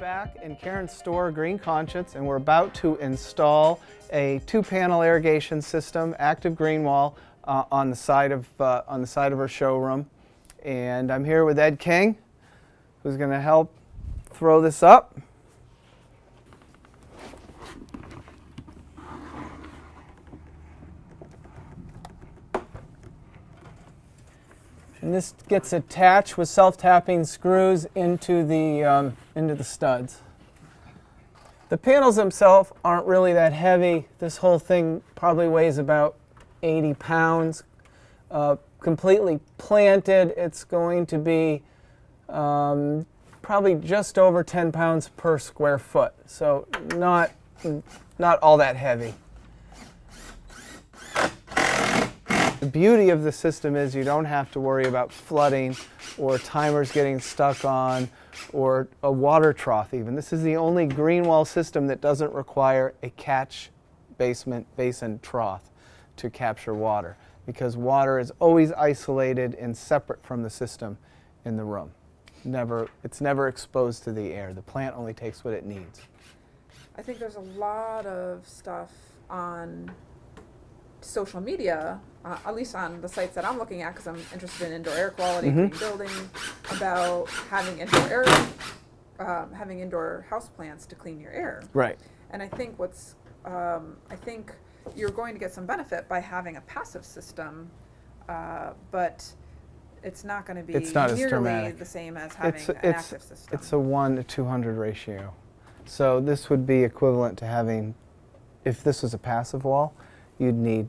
back in Karen's store, Green Conscience, and we're about to install a 2-panel irrigation system, active green wall, on the side of our showroom. And I'm here with Ed King, who's going to help throw this up. And this gets attached with self-tapping screws into the studs. The panels themselves aren't really that heavy. This whole thing probably weighs about 80 pounds. Completely planted, it's going to be probably just over 10 pounds per square foot. So not all that heavy. The beauty of the system is you don't have to worry about flooding or timers getting stuck on or a water trough even. This is the only green wall system that doesn't require a catch basin trough to capture water, because water is always isolated and separate from the system in the room. It's never exposed to the air. The plant only takes what it needs. I think there's a lot of stuff on social media, at least on the sites that I'm looking at, because I'm interested in indoor air quality, green building, about having indoor house plants to clean your air. Right. And I think I think you're going to get some benefit by having a passive system, but it's not going to be nearly the same as having an active system. It's a 1 to 200 ratio. So this would be equivalent to having, if this was a passive wall, you'd need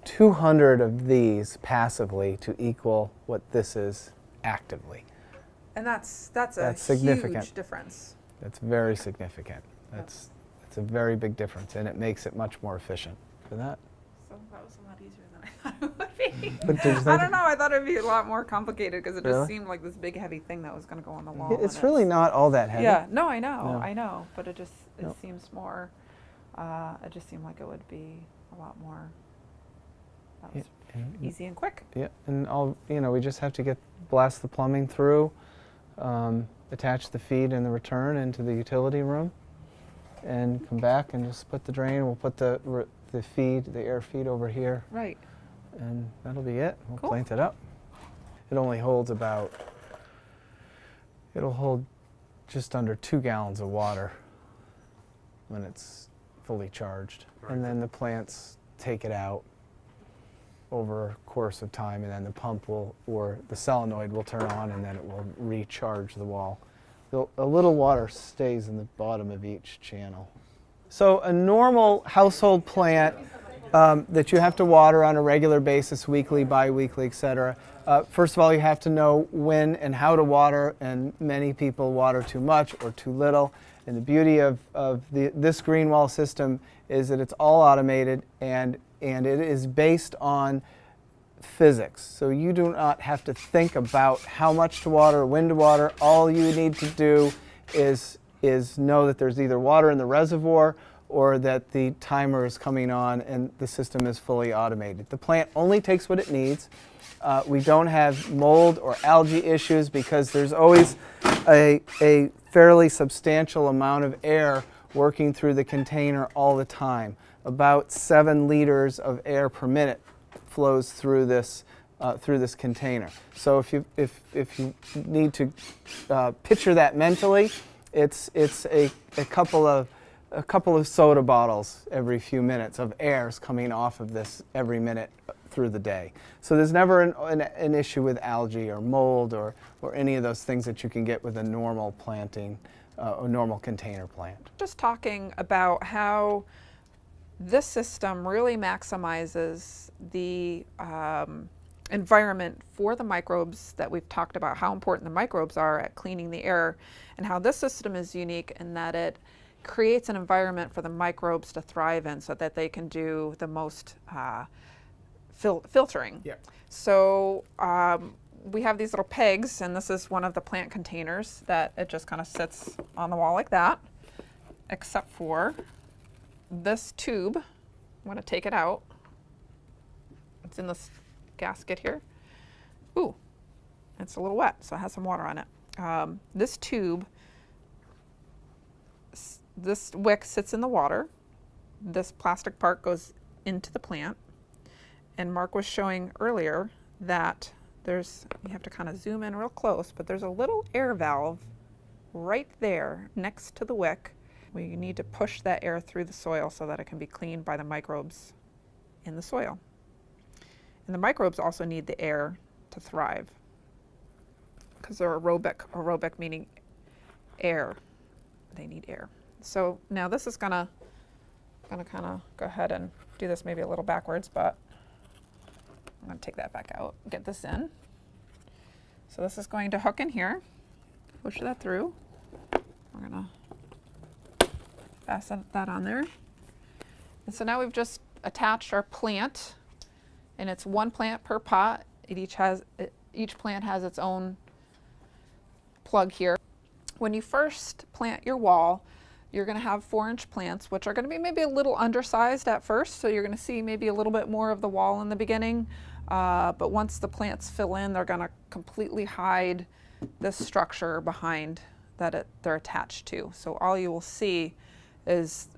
200 of these passively to equal what this is actively. And that's significant. Huge difference. That's very significant. That's a very big difference, and it makes it much more efficient for that. So that was a lot easier than I thought it would be. But I don't know. I thought it would be a lot more complicated because it Really? just seemed like this big heavy thing that was going to go on the wall. It's really not all that heavy. Yeah. No, I know. No. I know. But it No. seems more. It just seemed like it would be a lot more. That was easy and quick. Yeah, and we just have to blast the plumbing through, attach the feed and the return into the utility room, and come back and just put the drain. We'll put the air feed over here. Right. And that'll be it. We'll Cool. plant it up. It only holds it'll hold just under 2 gallons of water when it's fully charged. Right. And then the plants take it out over a course of time, and then the pump or the solenoid will turn on, and then it will recharge the wall. A little water stays in the bottom of each channel. So a normal household plant that you have to water on a regular basis, weekly, bi-weekly, etc. First of all, you have to know when and how to water, and many people water too much or too little. And the beauty of this green wall system is that it's all automated, and it is based on physics. So you do not have to think about how much to water or when to water. All you need to do is know that there's either water in the reservoir or that the timer is coming on and the system is fully automated. The plant only takes what it needs. We don't have mold or algae issues because there's always a fairly substantial amount of air working through the container all the time. About 7 liters of air per minute flows through this container. So if you need to picture that mentally, it's a couple of soda bottles every few minutes of airs coming off of this every minute through the day. So there's never an issue with algae or mold or any of those things that you can get with a normal planting, a normal container plant. Just talking about how this system really maximizes the environment for the microbes that we've talked about, how important the microbes are at cleaning the air, and how this system is unique in that it creates an environment for the microbes to thrive in so that they can do the most filtering. Yeah. So we have these little pegs, and this is one of the plant containers that it just kind of sits on the wall like that, except for this tube. I'm going to take it out. It's in this gasket here. Ooh, it's a little wet, so it has some water on it. This tube this wick sits in the water. This plastic part goes into the plant. And Mark was showing earlier that there's, you have to kind of zoom in real close, but there's a little air valve right there next to the wick. We need to push that air through the soil so that it can be cleaned by the microbes in the soil. And the microbes also need the air to thrive because they're aerobic meaning air. They need air. So now this is gonna kind of go ahead and do this maybe a little backwards, but I'm gonna take that back out, get this in. So this is going to hook in here, push that through. We're gonna fasten that on there. And so now we've just attached our plant, and it's one plant per pot. Each plant has its own plug here. When you first plant your wall, you're going to have 4-inch plants, which are going to be maybe a little undersized at first. So you're going to see maybe a little bit more of the wall in the beginning. But once the plants fill in, they're going to completely hide this structure behind that they're attached to. So all you will see is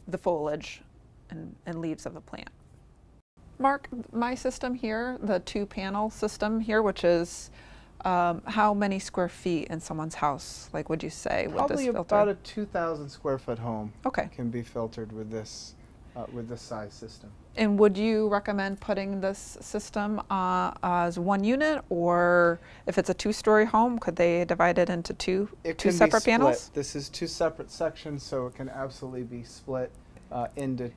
the foliage and leaves of the plant. Mark, my system here, the 2-panel system here, which is how many square feet in someone's house, like would you say, with this filter? Probably about a 2,000 square foot home Okay. can be filtered with this size system. And would you recommend putting this system as one unit, or if it's a 2-story home, could they divide it into two separate panels? This is 2 separate sections, so it can absolutely be split into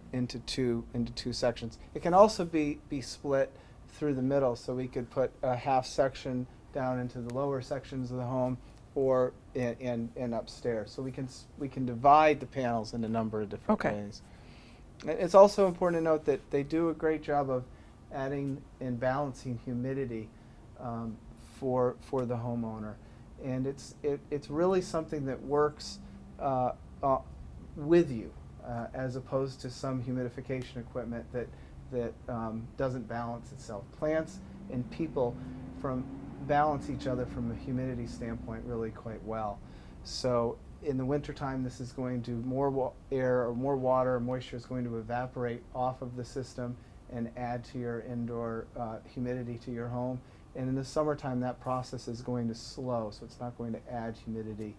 two sections. It can also be split through the middle, so we could put a half section down into the lower sections of the home, or in upstairs. So we can divide the panels in a number of different ways. It's also important to note that they do a great job of adding and balancing humidity for the homeowner, and it's really something that works with you as opposed to some humidification equipment that doesn't balance itself. Plants and people balance each other from a humidity standpoint really quite well. So in the wintertime, this is going to more air or more water or moisture is going to evaporate off of the system and add to your indoor humidity to your home. And in the summertime, that process is going to slow, so it's not going to add humidity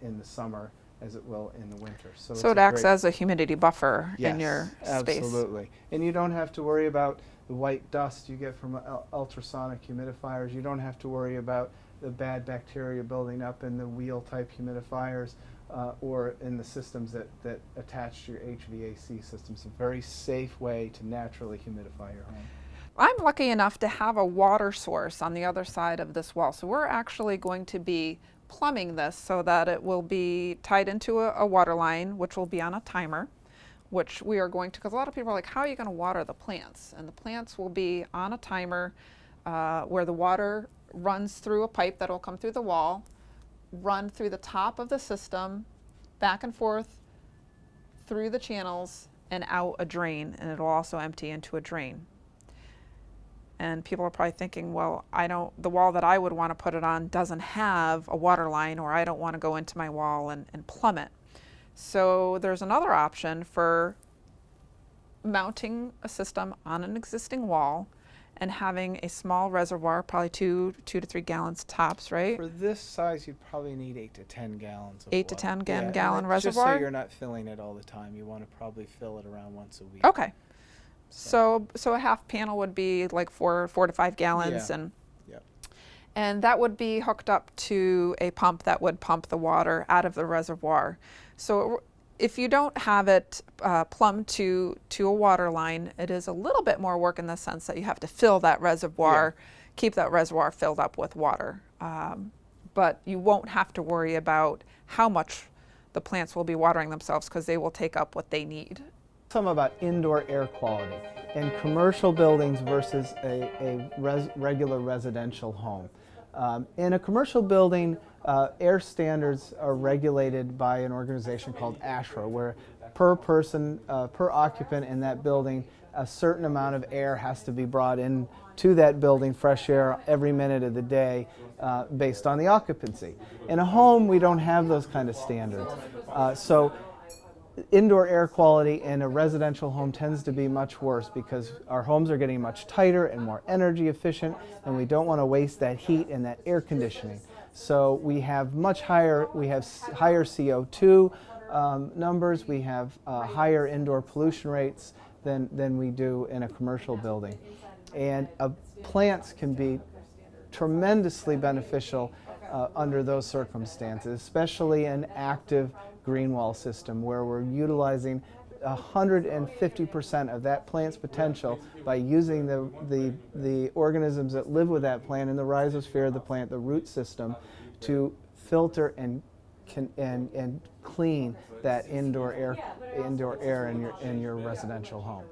in the summer as it will in the winter. So it acts as a humidity buffer in your space. Absolutely. And you don't have to worry about the white dust you get from ultrasonic humidifiers. You don't have to worry about the bad bacteria building up in the wheel type humidifiers or in the systems that attach to your HVAC system. It's a very safe way to naturally humidify your home. I'm lucky enough to have a water source on the other side of this wall. So we're actually going to be plumbing this so that it will be tied into a water line, which will be on a timer, which we are going to, because a lot of people are like, how are you going to water the plants? And the plants will be on a timer where the water runs through a pipe that will come through the wall, run through the top of the system, back and forth through the channels and out a drain, and it'll also empty into a drain. And people are probably thinking, well, the wall that I would want to put it on doesn't have a water line, or I don't want to go into my wall and plumb it. So there's another option for mounting a system on an existing wall and having a small reservoir, probably 2 to 3 gallons tops, right? For this size, you'd probably need 8 to 10 gallons of 8 to 10 gallon reservoir? Just so you're not filling it all the time. You want to probably fill it around once a week. Okay. So a half panel would be like 4 to 5 gallons, and that would be hooked up to a pump that would pump the water out of the reservoir. So if you don't have it plumbed to a water line, it is a little bit more work in the sense that you have to fill that reservoir, keep that reservoir filled up with water. But you won't have to worry about how much the plants will be watering themselves, because they will take up what they need. Some about indoor air quality in commercial buildings versus a regular residential home. In a commercial building, air standards are regulated by an organization called ASHRA, where per person, per occupant in that building, a certain amount of air has to be brought in to that building, fresh air every minute of the day, based on the occupancy. In a home, we don't have those kind of standards. So indoor air quality in a residential home tends to be much worse because our homes are getting much tighter and more energy efficient, and we don't want to waste that heat and that air conditioning. So we have higher CO2 numbers, we have higher indoor pollution rates than we do in a commercial building. And plants can be tremendously beneficial under those circumstances, especially an active green wall system where we're utilizing 150% of that plant's potential by using the organisms that live with that plant in the rhizosphere of the plant, the root system, to filter and clean that indoor air in your residential home.